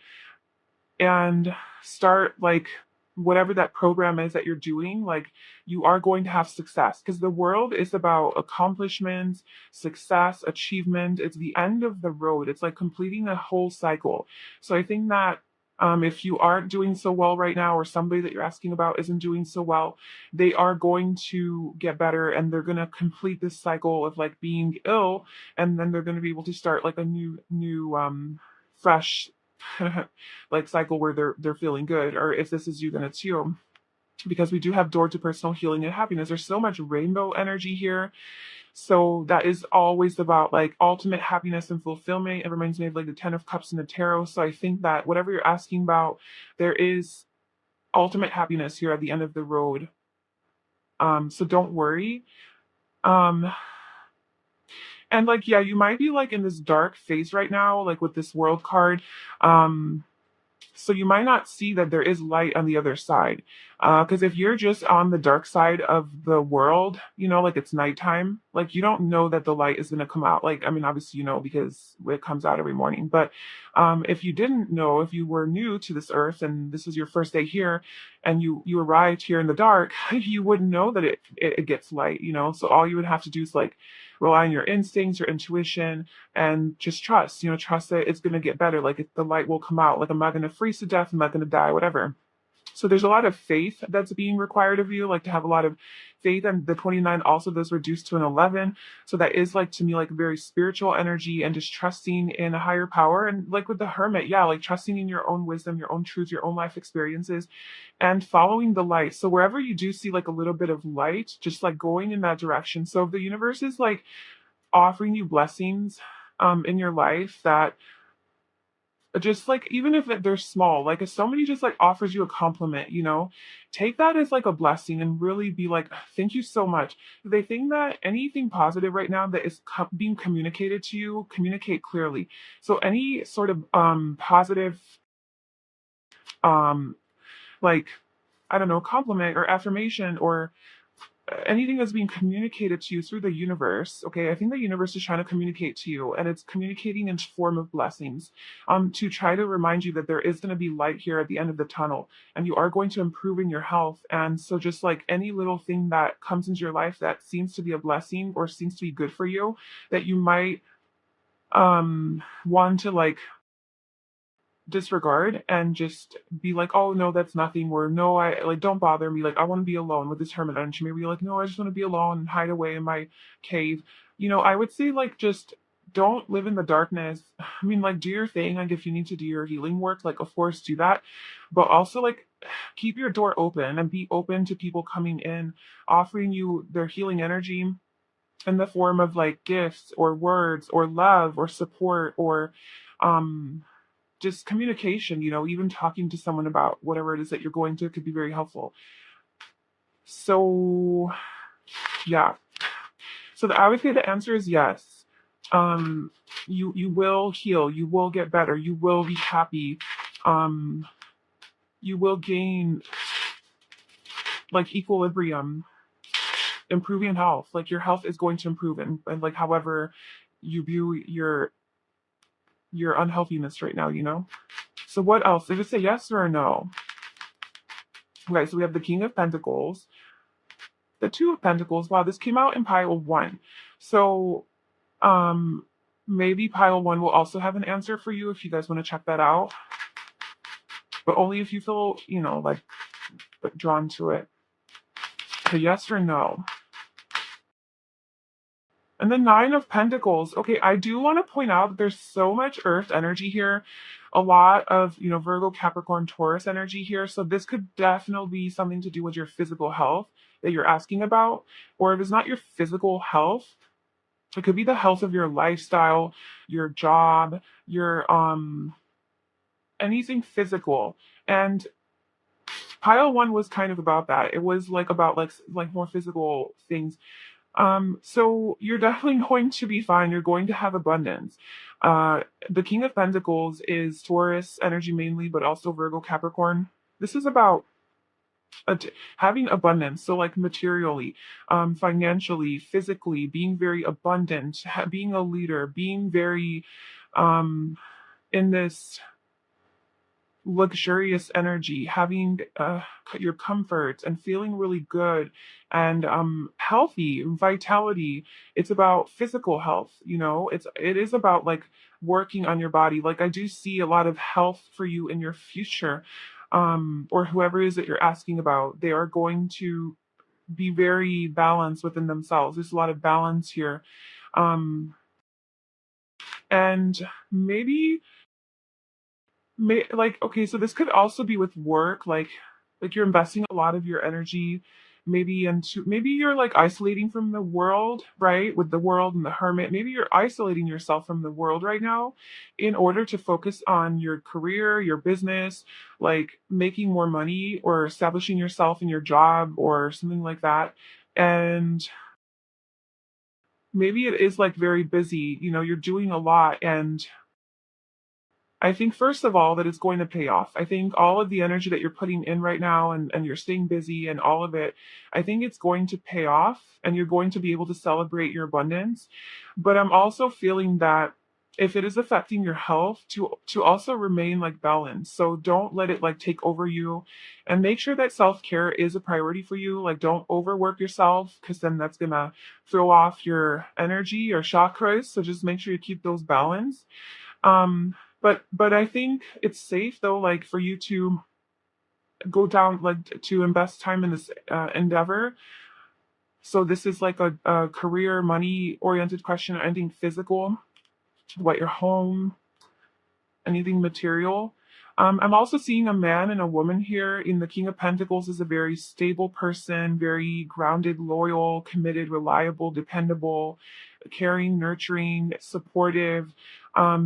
and start like whatever that program is that you're doing, like you are going to have success, because the world is about accomplishments, success, achievement. It's the end of the road. It's like completing a whole cycle. So I think that if you aren't doing so well right now, or somebody that you're asking about isn't doing so well, they are going to get better and they're going to complete this cycle of like being ill, and then they're going to be able to start like a new fresh like cycle where they're feeling good. Or if this is you, then it's you, because we do have door to personal healing and happiness. There's so much rainbow energy here. So that is always about like ultimate happiness and fulfillment. It reminds me of like the 10 of Cups in the tarot. So I think that whatever you're asking about, there is ultimate happiness here at the end of the road. So don't worry. um and like, yeah, you might be like in this dark phase right now, like with this world card. um So you might not see that there is light on the other side. Because if you're just on the dark side of the world, like it's nighttime, like you don't know that the light is going to come out. Like, I mean, obviously, because it comes out every morning. But if you didn't know, if you were new to this earth and this is your first day here and you arrived here in the dark, you wouldn't know that it gets light. So all you would have to do is like rely on your instincts, your intuition, and just trust that it's going to get better. Like the light will come out. Like I'm not going to freeze to death. I'm not going to die, whatever. So there's a lot of faith that's being required of you, like to have a lot of faith. And the 29 also does reduce to an 11. So that is like to me like very spiritual energy and just trusting in a higher power. And like with the hermit, yeah, like trusting in your own wisdom, your own truth, your own life experiences, and following the light. So wherever you do see like a little bit of light, just like going in that direction. So if the universe is like offering you blessings in your life that just like even if they're small, like if somebody just like offers you a compliment, take that as like a blessing and really be like, thank you so much. They think that anything positive right now that is being communicated to you, communicate clearly. So any sort of positive um like, I don't know, compliment or affirmation or anything that's being communicated to you through the universe. Okay, I think the universe is trying to communicate to you, and it's communicating in form of blessings, to try to remind you that there is going to be light here at the end of the tunnel, and you are going to improve in your health. And so just like any little thing that comes into your life that seems to be a blessing or seems to be good for you, that you might want to like disregard and just be like, oh no, that's nothing, or no, I like, don't bother me, like I want to be alone with this hermit energy. Maybe you're like, no, I just want to be alone and hide away in my cave. I would say like just don't live in the darkness. I mean, like, do your thing. Like, if you need to do your healing work, like of course do that, but also like keep your door open and be open to people coming in, offering you their healing energy in the form of like gifts or words or love or support or um just communication, even talking to someone about whatever it is that you're going through could be very helpful. So, yeah. So I would say the answer is yes. You will heal, you will get better, you will be happy, um, you will gain like equilibrium, improving health. Like your health is going to improve, and like however you view your unhealthiness right now. So what else? Did it say yes or a no? Okay, so we have the King of Pentacles, the Two of Pentacles. Wow, this came out in pile one. So um maybe pile one will also have an answer for you if you guys want to check that out. But only if you feel, like drawn to it. So yes or no. And the Nine of Pentacles. Okay, I do want to point out that there's so much Earth energy here. A lot of, Virgo, Capricorn, Taurus energy here. So this could definitely be something to do with your physical health that you're asking about. Or if it's not your physical health, it could be the health of your lifestyle, your job, your anything physical. And pile one was kind of about that. It was like about like more physical things. So you're definitely going to be fine. You're going to have abundance. The King of Pentacles is Taurus energy mainly, but also Virgo, Capricorn. This is about having abundance. So like materially, financially, physically, being very abundant, being a leader, being very um, in this luxurious energy, having your comforts and feeling really good and healthy, vitality. It's about physical health, it is about like working on your body. Like I do see a lot of health for you in your future, or whoever it is that you're asking about. They are going to be very balanced within themselves. There's a lot of balance here. And maybe like, okay, so this could also be with work, like you're investing a lot of your energy maybe into, maybe you're like isolating from the world, right? With the world and the hermit, maybe you're isolating yourself from the world right now in order to focus on your career, your business, like making more money or establishing yourself in your job or something like that. And maybe it is like very busy, you're doing a lot. And I think first of all that it's going to pay off. I think all of the energy that you're putting in right now, and you're staying busy and all of it, I think it's going to pay off and you're going to be able to celebrate your abundance. But I'm also feeling that if it is affecting your health, to also remain like balanced. So don't let it like take over you, and make sure that self-care is a priority for you. Like don't overwork yourself, because then that's gonna throw off your energy or chakras. So just make sure you keep those balanced. But I think it's safe though, like for you to go down, like to invest time in this endeavor. So this is like a career, money oriented question, or anything physical, what your home, anything material. I'm also seeing a man and a woman here. In the King of Pentacles is a very stable person, very grounded, loyal, committed, reliable, dependable, caring, nurturing, supportive.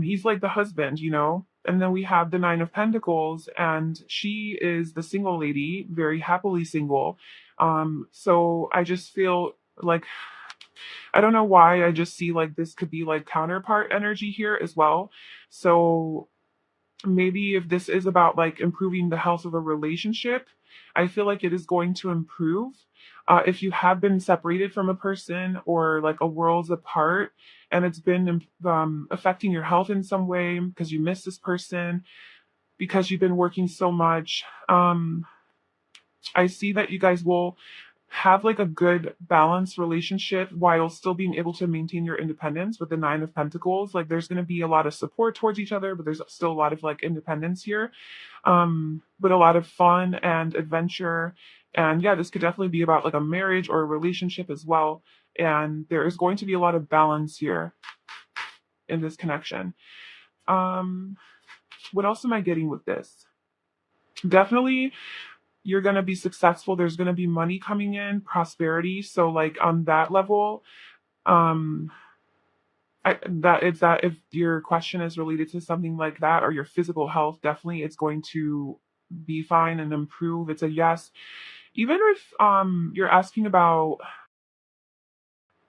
He's like the husband, And then we have the Nine of Pentacles, and she is the single lady, very happily single. So I just feel like, I don't know why, I just see like this could be like counterpart energy here as well. So maybe if this is about like improving the health of a relationship, I feel like it is going to improve. If you have been separated from a person or like a worlds apart and it's been affecting your health in some way because you miss this person, because you've been working so much, I see that you guys will have like a good balanced relationship while still being able to maintain your independence with the Nine of Pentacles. Like there's going to be a lot of support towards each other, but there's still a lot of like independence here. But a lot of fun and adventure. And yeah, this could definitely be about like a marriage or a relationship as well. And there is going to be a lot of balance here in this connection. Um, what else am I getting with this? Definitely you're going to be successful. There's going to be money coming in, prosperity. So like on that level, um that if your question is related to something like that or your physical health, definitely it's going to be fine and improve. It's a yes. Even if you're asking about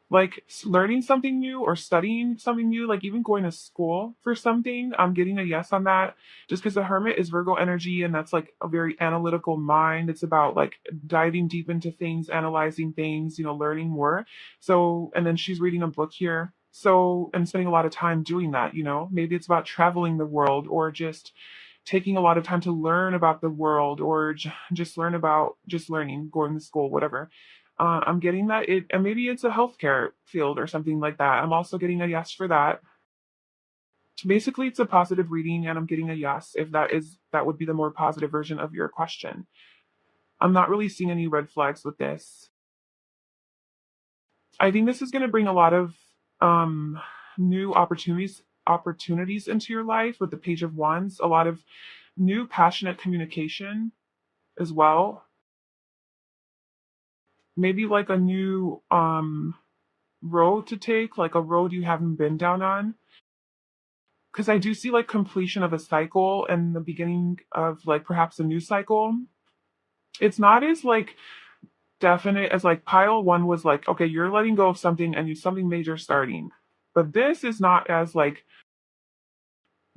like learning something new or studying something new, like even going to school for something, I'm getting a yes on that. Just because the hermit is Virgo energy and that's like a very analytical mind. It's about like diving deep into things, analyzing things, learning more. So, and then she's reading a book here. So, and spending a lot of time doing that, maybe it's about traveling the world or just taking a lot of time to learn about the world or just learn about just learning, going to school, whatever. I'm getting that and maybe it's a healthcare field or something like that. I'm also getting a yes for that. Basically, it's a positive reading, and I'm getting a yes if that would be the more positive version of your question. I'm not really seeing any red flags with this. I think this is going to bring a lot of new opportunities into your life with the Page of Wands. A lot of new passionate communication as well. Maybe like a new road to take, like a road you haven't been down on. Because I do see like completion of a cycle and the beginning of like perhaps a new cycle. It's not as like definite as like pile one was like, okay, you're letting go of something and you something major starting. But this is not as like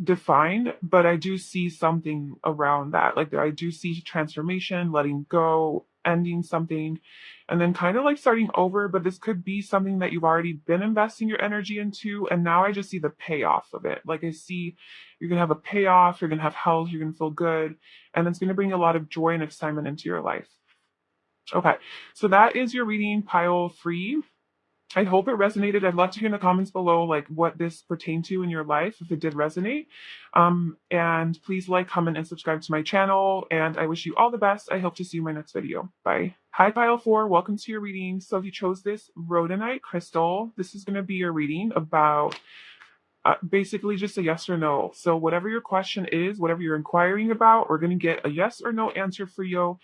defined, but I do see something around that. Like I do see transformation, letting go, ending something, and then kind of like starting over. But this could be something that you've already been investing your energy into, and now I just see the payoff of it. Like I see you're gonna have a payoff, you're gonna have health, you're gonna feel good, and it's gonna bring a lot of joy and excitement into your life. Okay, so that is your reading pile 3. I hope it resonated. I'd love to hear in the comments below like what this pertained to in your life, if it did resonate. And please like, comment, and subscribe to my channel. And I wish you all the best. I hope to see you in my next video. Bye. Hi, Pile 4. Welcome to your reading. So if you chose this rhodonite crystal, this is going to be your reading about basically just a yes or no. So whatever your question is, whatever you're inquiring about, we're going to get a yes or no answer for you.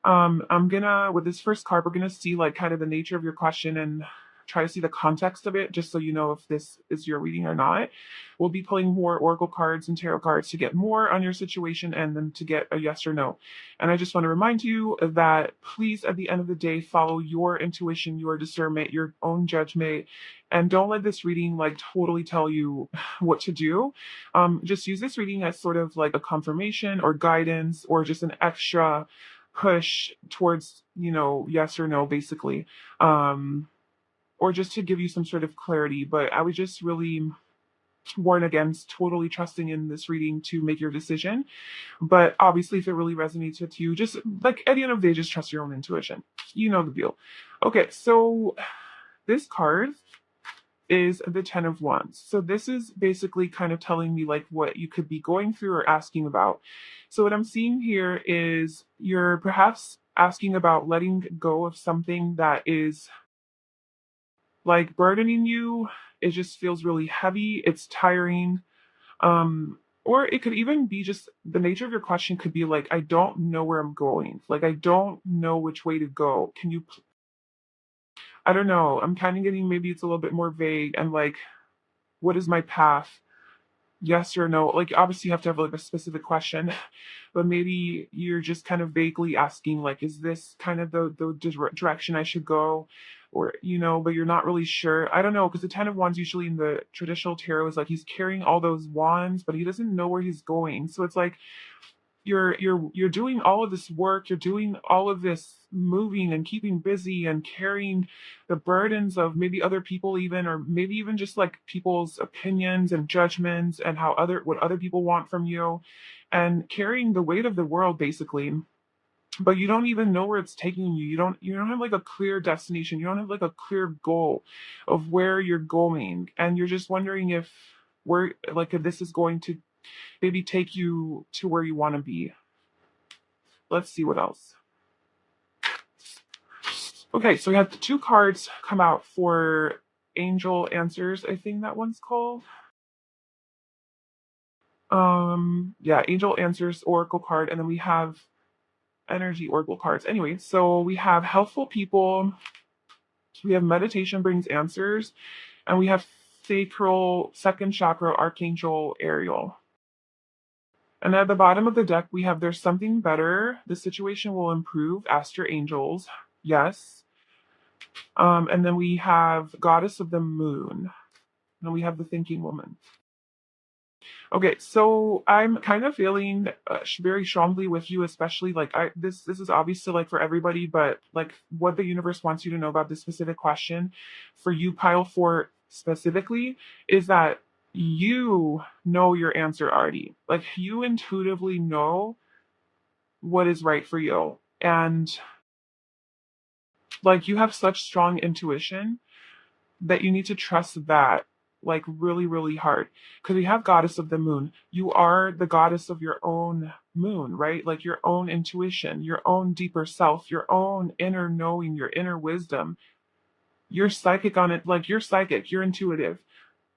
I'm gonna, with this first card, we're gonna see like kind of the nature of your question and try to see the context of it, just so you know if this is your reading or not. We'll be pulling more oracle cards and tarot cards to get more on your situation and then to get a yes or no. And I just want to remind you that please, at the end of the day, follow your intuition, your discernment, your own judgment, and don't let this reading like totally tell you what to do. Just use this reading as sort of like a confirmation or guidance or just an extra push towards, yes or no, basically. Or just to give you some sort of clarity. But I would just really warn against totally trusting in this reading to make your decision. But obviously, if it really resonates with you, just like at the end of the day, just trust your own intuition. You know the deal. Okay, so this card is the Ten of Wands. So this is basically kind of telling me like what you could be going through or asking about. So what I'm seeing here is you're perhaps asking about letting go of something that is like burdening you. It just feels really heavy. It's tiring. Or it could even be just the nature of your question could be like, I don't know where I'm going. Like, I don't know which way to go. Can you, I don't know. I'm kind of getting maybe it's a little bit more vague and like, what is my path? yes or no. Like obviously you have to have like a specific question, but maybe you're just kind of vaguely asking like, is this kind of the direction I should go? Or, but you're not really sure. I don't know, because the Ten of Wands usually in the traditional tarot is like he's carrying all those wands, but he doesn't know where he's going. So it's like you're doing all of this work, you're doing all of this moving and keeping busy and carrying the burdens of maybe other people even, or maybe even just like people's opinions and judgments and what other people want from you, and carrying the weight of the world basically. But you don't even know where it's taking you. You don't have like a clear destination. You don't have like a clear goal of where you're going, and you're just wondering if this is going to maybe take you to where you want to be. Let's see what else. Okay, so we have the two cards come out for Angel Answers, I think that one's called. Yeah, Angel Answers Oracle card, and then we have Energy Oracle cards. Anyway, so we have Helpful People, we have Meditation Brings Answers, and we have Sacral Second Chakra Archangel Ariel. And at the bottom of the deck, we have There's Something Better. The situation will improve. Ask your angels. Yes. And then we have Goddess of the Moon. And we have the Thinking Woman. Okay, so I'm kind of feeling very strongly with you, especially like this is obviously like for everybody, but like what the universe wants you to know about this specific question for you, pile four specifically, is that you know your answer already. Like you intuitively know what is right for you, and like you have such strong intuition that you need to trust that like really, really hard. Because we have Goddess of the Moon. You are the goddess of your own moon, right? Like your own intuition, your own deeper self, your own inner knowing, your inner wisdom. You're psychic on it, like you're psychic, you're intuitive.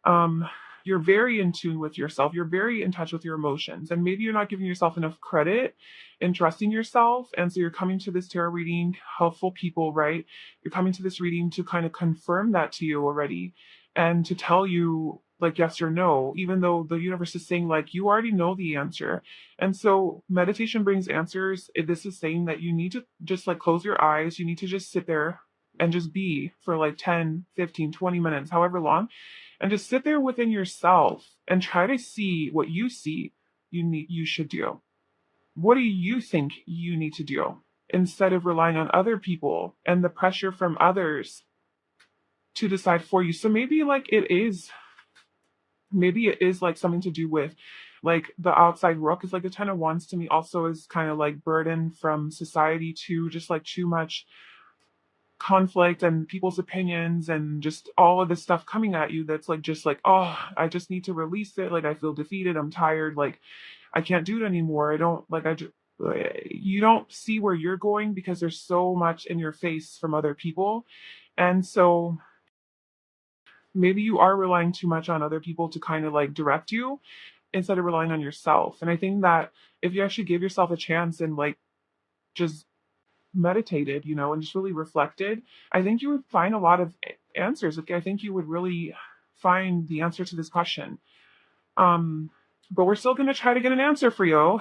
um you're very in tune with yourself, you're very in touch with your emotions, and maybe you're not giving yourself enough credit in trusting yourself. And so you're coming to this tarot reading, Helpful People, right? You're coming to this reading to kind of confirm that to you already, and to tell you like yes or no, even though the universe is saying like you already know the answer. And so Meditation Brings Answers, this is saying that you need to just like close your eyes, you need to just sit there and just be for like 10, 15, 20 minutes, however long, and just sit there within yourself and try to see what you see you should do. What do you think you need to do, instead of relying on other people and the pressure from others to decide for you? So maybe it is like something to do with like the outside world, because like the Ten of Wands to me also is kind of like burden from society to just like too much conflict and people's opinions and just all of this stuff coming at you that's like just like, oh, I just need to release it. Like I feel defeated, I'm tired, like I can't do it anymore. I don't like I just You don't see where you're going because there's so much in your face from other people. And so maybe you are relying too much on other people to kind of like direct you instead of relying on yourself. And I think that if you actually give yourself a chance and like just meditated, and just really reflected, I think you would find a lot of answers. Like, I think you would really find the answer to this question. Um, but we're still going to try to get an answer for you.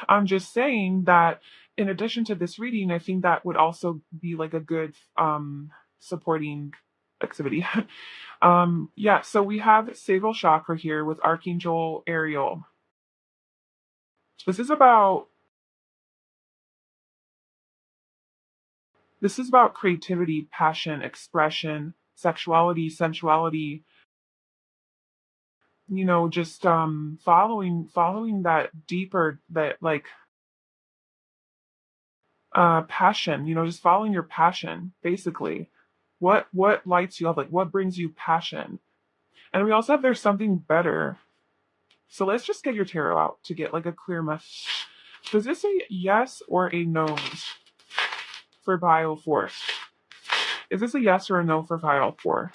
I'm just saying that in addition to this reading, I think that would also be like a good supporting activity. Yeah, so we have Sacral Chakra here with Archangel Ariel. This is about This is about creativity, passion, expression, sexuality, sensuality, just following that deeper, that like passion, just following your passion, basically. What lights you up, like what brings you passion. And we also have There's Something Better. So let's just get your tarot out to get like a clear message. Does this say yes or a no for pile 4? Is this a yes or a no for pile 4?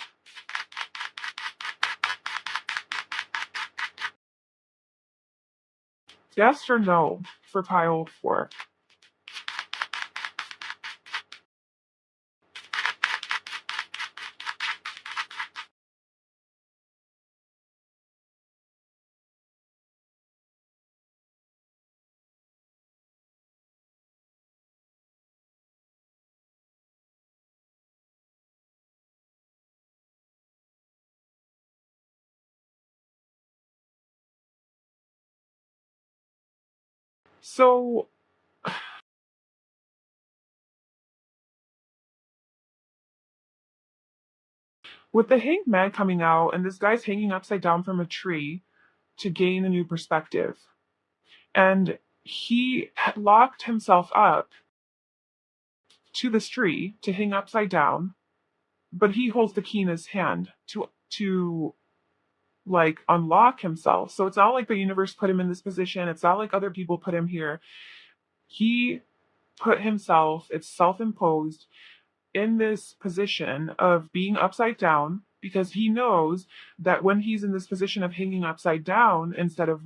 Yes or no for pile 4? So with the Hanged Man coming out, and this guy's hanging upside down from a tree to gain a new perspective, and he had locked himself up to this tree to hang upside down, but he holds the key in his hand to like unlock himself. So it's not like the universe put him in this position. It's not like other people put him here. He put himself, it's self-imposed, in this position of being upside down because he knows that when he's in this position of hanging upside down instead of,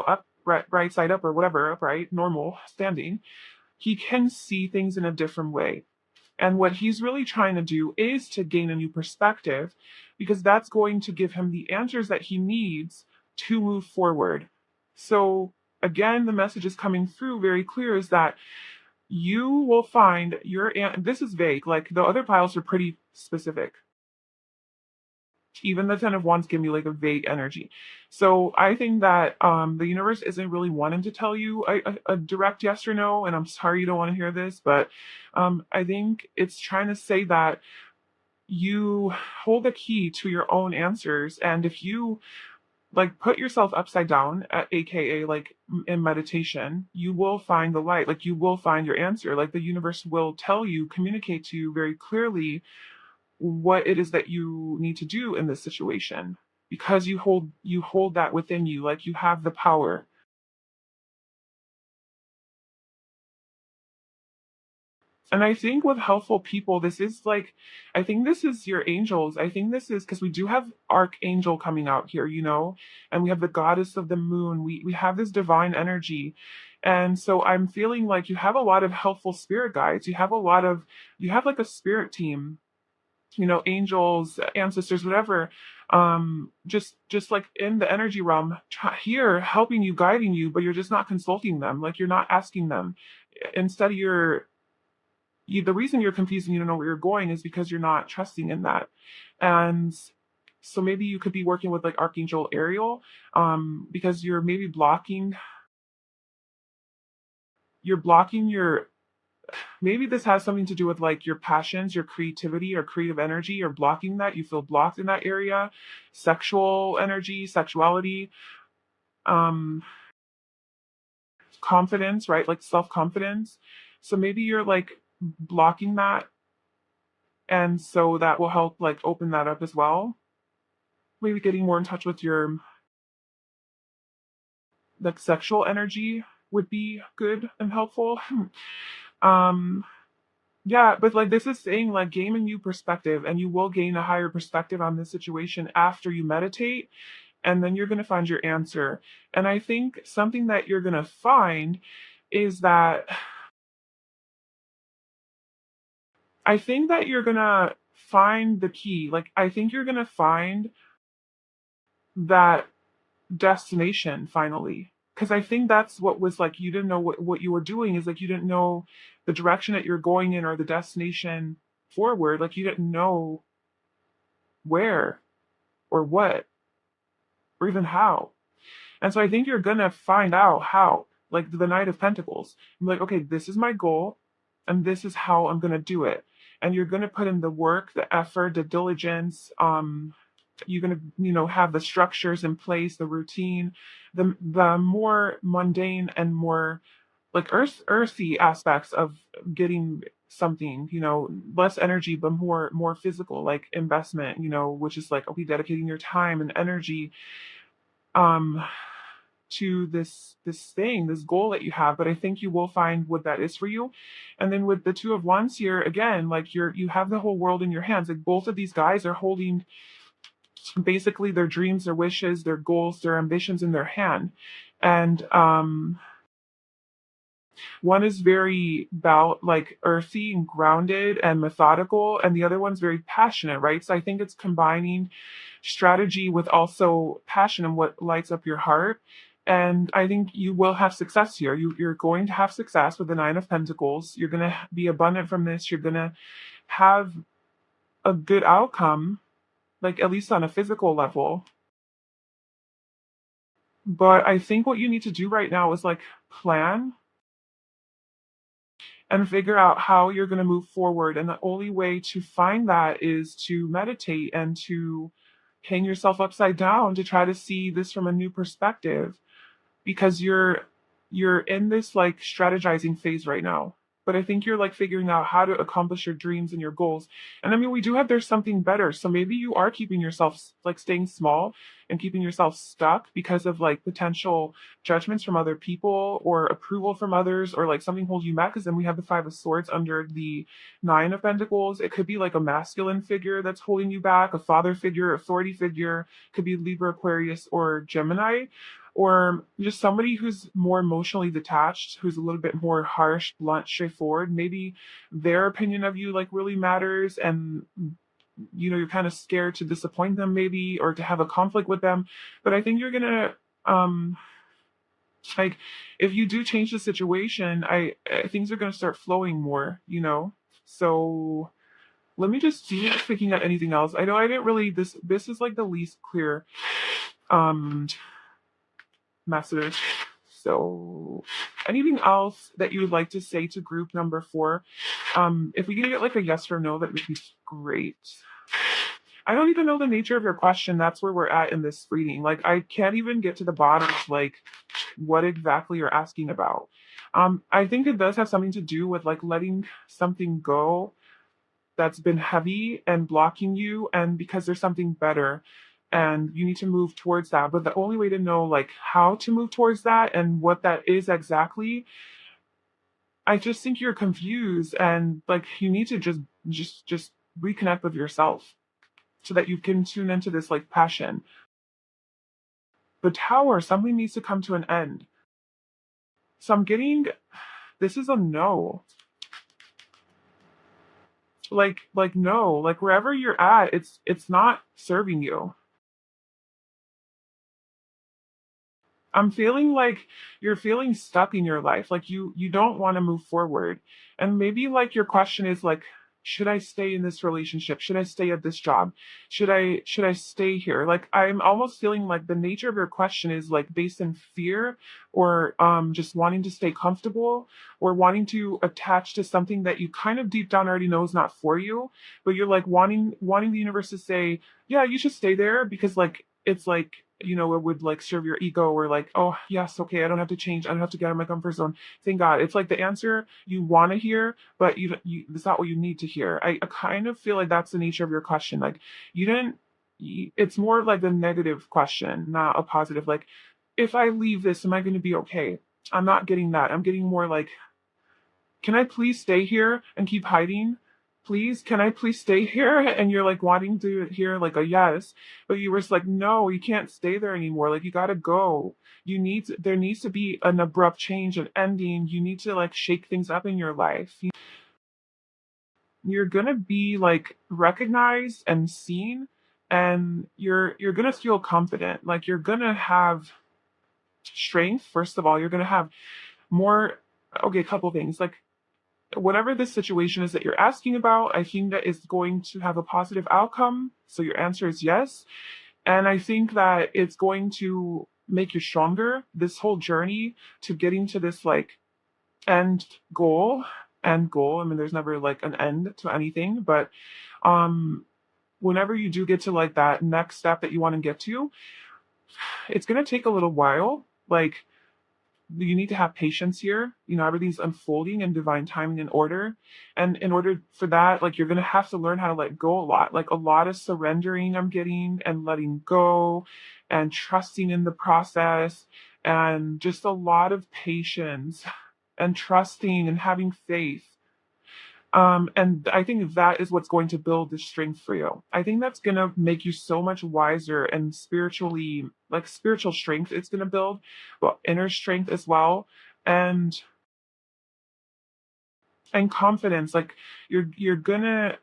up right side up or whatever, upright, normal, standing, he can see things in a different way. And what he's really trying to do is to gain a new perspective because that's going to give him the answers that he needs to move forward. So, again, the message is coming through very clear is that you will find this is vague, like the other piles are pretty specific. Even the Ten of Wands give me like a vague energy. So I think that the universe isn't really wanting to tell you a direct yes or no, and I'm sorry you don't want to hear this, but I think it's trying to say that you hold the key to your own answers, and if you like put yourself upside down, aka like in meditation, you will find the light, like you will find your answer, like the universe will tell you, communicate to you very clearly what it is that you need to do in this situation because you hold that within you, like you have the power. And I think with helpful people, this is like, I think this is your angels. I think this is because we do have Archangel coming out here, and we have the goddess of the moon. We have this divine energy. And so I'm feeling like you have a lot of helpful spirit guides. You have like a spirit team, angels, ancestors, whatever. Just like in the energy realm, here helping you, guiding you, but you're just not consulting them. Like you're not asking them. Instead, the reason you're confused and you don't know where you're going is because you're not trusting in that. And so maybe you could be working with like Archangel Ariel, because you're maybe blocking your, maybe this has something to do with like your passions, your creativity or creative energy. You're blocking that. You feel blocked in that area. Sexual energy, sexuality, um, confidence, right? Like self-confidence. So maybe you're like blocking that, and so that will help like open that up as well. Maybe getting more in touch with your like sexual energy would be good and helpful. um yeah, but like this is saying like gain a new perspective, and you will gain a higher perspective on this situation after you meditate, and then you're going to find your answer. And I think something that you're going to find is that I think that you're going to find the key. Like I think you're going to find that destination finally, because I think that's what was like you didn't know what you were doing, is like you didn't know the direction that you're going in or the destination forward, like you didn't know where or what or even how. And so I think you're gonna find out how, like the Knight of Pentacles. I'm like, okay, this is my goal and this is how I'm gonna do it. And you're gonna put in the work, the effort, the diligence. You're gonna, have the structures in place, the routine, the more mundane and more like earthy aspects of getting something, less energy but more physical, like investment, which is like, okay, dedicating your time and energy um to this goal that you have. But I think you will find what that is for you. And then with the Two of Wands here, again, like you have the whole world in your hands. Like both of these guys are holding basically their dreams, their wishes, their goals, their ambitions in their hand. And one is very about like earthy and grounded and methodical, and the other one's very passionate, right? So I think it's combining strategy with also passion and what lights up your heart. And I think you will have success here. You're going to have success with the Nine of Pentacles. You're going to be abundant from this. You're going to have a good outcome, like at least on a physical level. But I think what you need to do right now is like plan. and figure out how you're going to move forward. And the only way to find that is to meditate and to hang yourself upside down to try to see this from a new perspective, because you're in this like strategizing phase right now. But I think you're like figuring out how to accomplish your dreams and your goals. And I mean, we do have there's something better. So maybe you are keeping yourself like staying small and keeping yourself stuck because of like potential judgments from other people or approval from others, or like something holding you back. Because then we have the Five of Swords under the Nine of Pentacles. It could be like a masculine figure that's holding you back, a father figure, authority figure, could be Libra, Aquarius, or Gemini, or just somebody who's more emotionally detached, who's a little bit more harsh, blunt, straightforward. Maybe their opinion of you like really matters, and you're kind of scared to disappoint them, maybe, or to have a conflict with them. But I think you're gonna like, if you do change the situation, things are gonna start flowing more. So let me just see if picking at anything else. I know I didn't really this is like the least clear um message. So anything else that you would like to say to group number 4? If we can get like a yes or no, that would be great. I don't even know the nature of your question. That's where we're at in this reading. Like, I can't even get to the bottom of like what exactly you're asking about. I think it does have something to do with like letting something go that's been heavy and blocking you, and because there's something better and you need to move towards that. But the only way to know like how to move towards that and what that is exactly, I just think you're confused, and like you need to just reconnect with yourself so that you can tune into this like passion. The Tower, something needs to come to an end. So I'm getting, this is a no. Like no, like wherever you're at, it's not serving you. I'm feeling like you're feeling stuck in your life. Like you don't want to move forward. And maybe like your question is like, should I stay in this relationship? Should I stay at this job? Should I stay here? Like, I'm almost feeling like the nature of your question is like based in fear, or just wanting to stay comfortable, or wanting to attach to something that you kind of deep down already know is not for you, but you're like wanting the universe to say, yeah, you should stay there, because like it's like, it would like serve your ego, or like, oh yes, okay, I don't have to change, I don't have to get out of my comfort zone. Thank God. It's like the answer you want to hear, but it's not what you need to hear. I kind of feel like that's the nature of your question. Like, you didn't it's more like the negative question, not a positive. Like, if I leave this, am I going to be okay? I'm not getting that. I'm getting more like, can I please stay here and keep hiding? Please, can I please stay here? And you're like wanting to hear like a yes, but you were just like, no, you can't stay there anymore. Like, you gotta go. There needs to be an abrupt change, an ending. You need to like shake things up in your life. You're gonna be like recognized and seen, and you're gonna feel confident. Like, you're gonna have strength. First of all, you're gonna have more. Okay, a couple things. Like, whatever this situation is that you're asking about, I think that is going to have a positive outcome. So your answer is yes. And I think that it's going to make you stronger, this whole journey to getting to this like end goal. End goal. I mean, there's never like an end to anything, but um whenever you do get to like that next step that you want to get to, it's going to take a little while. Like, you need to have patience here. Everything's unfolding in divine timing and order. And in order for that, like, you're going to have to learn how to let go a lot. Like, a lot of surrendering I'm getting, and letting go, and trusting in the process, and just a lot of patience and trusting and having faith. And I think that is what's going to build the strength for you. I think that's going to make you so much wiser, and spiritually, like spiritual strength, it's going to build, well, inner strength as well. And confidence. Like, you're gonna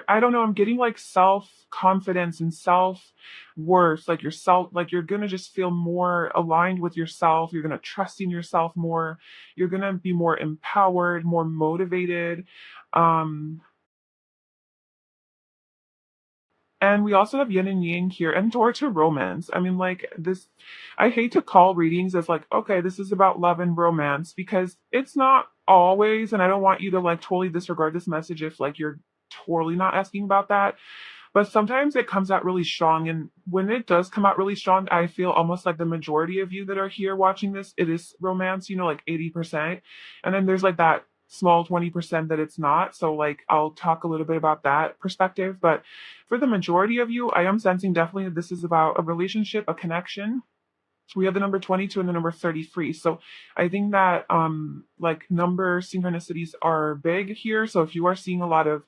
I don't know, I'm getting like self confidence and self worth. Like, you're gonna just feel more aligned with yourself. You're gonna trust in yourself more. You're gonna be more empowered, more motivated. Um And we also have yin and yang here and door to romance. I mean, like this, I hate to call readings as like, okay, this is about love and romance because it's not always. And I don't want you to like totally disregard this message if like you're totally not asking about that. But sometimes it comes out really strong. And when it does come out really strong, I feel almost like the majority of you that are here watching this, it is romance, you know, like 80%. And then there's like that small 20% that it's not. So like I'll talk a little bit about that perspective. But for the majority of you, I am sensing definitely that this is about a relationship, a connection. We have the number 22 and the number 33. So I think that like number synchronicities are big here. So if you are seeing a lot of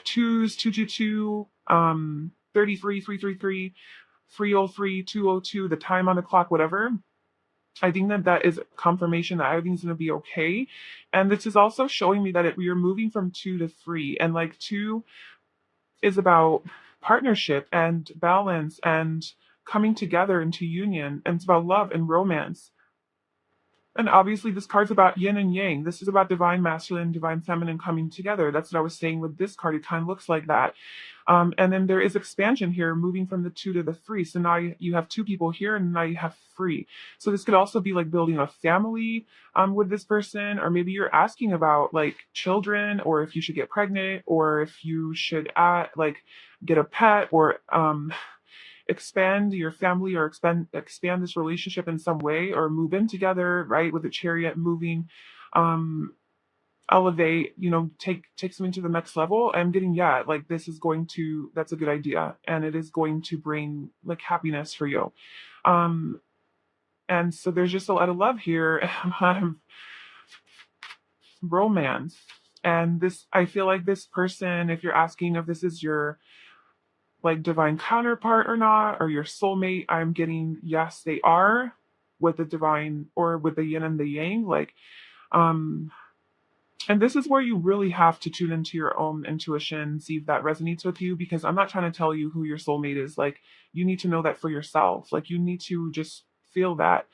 twos, 222, 33, 333, 303, 202, the time on the clock, whatever. I think that that is confirmation that everything's going to be okay. And this is also showing me that we are moving from 2 to 3. And like 2 is about partnership and balance and coming together into union. And it's about love and romance. And obviously, this card's about yin and yang. This is about divine masculine, divine feminine coming together. That's what I was saying with this card. It kind of looks like that. And then there is expansion here, moving from the 2 to the 3. So now you have 2 people here, and now you have 3. So this could also be like building a family with this person, or maybe you're asking about like children, or if you should get pregnant, or if you should like get a pet, or expand your family or expand this relationship in some way or move in together, right? With the chariot moving, elevate, you know, take something to the next level. I'm getting, yeah, like this is going to, that's a good idea. And it is going to bring like happiness for you. And so there's just a lot of love here, a lot of romance. And this, I feel like this person, if you're asking if this is your like divine counterpart or not, or your soulmate, I'm getting yes, they are with the divine or with the yin and the yang. Like, and this is where you really have to tune into your own intuition, see if that resonates with you, because I'm not trying to tell you who your soulmate is. Like, you need to know that for yourself. Like, you need to just feel that.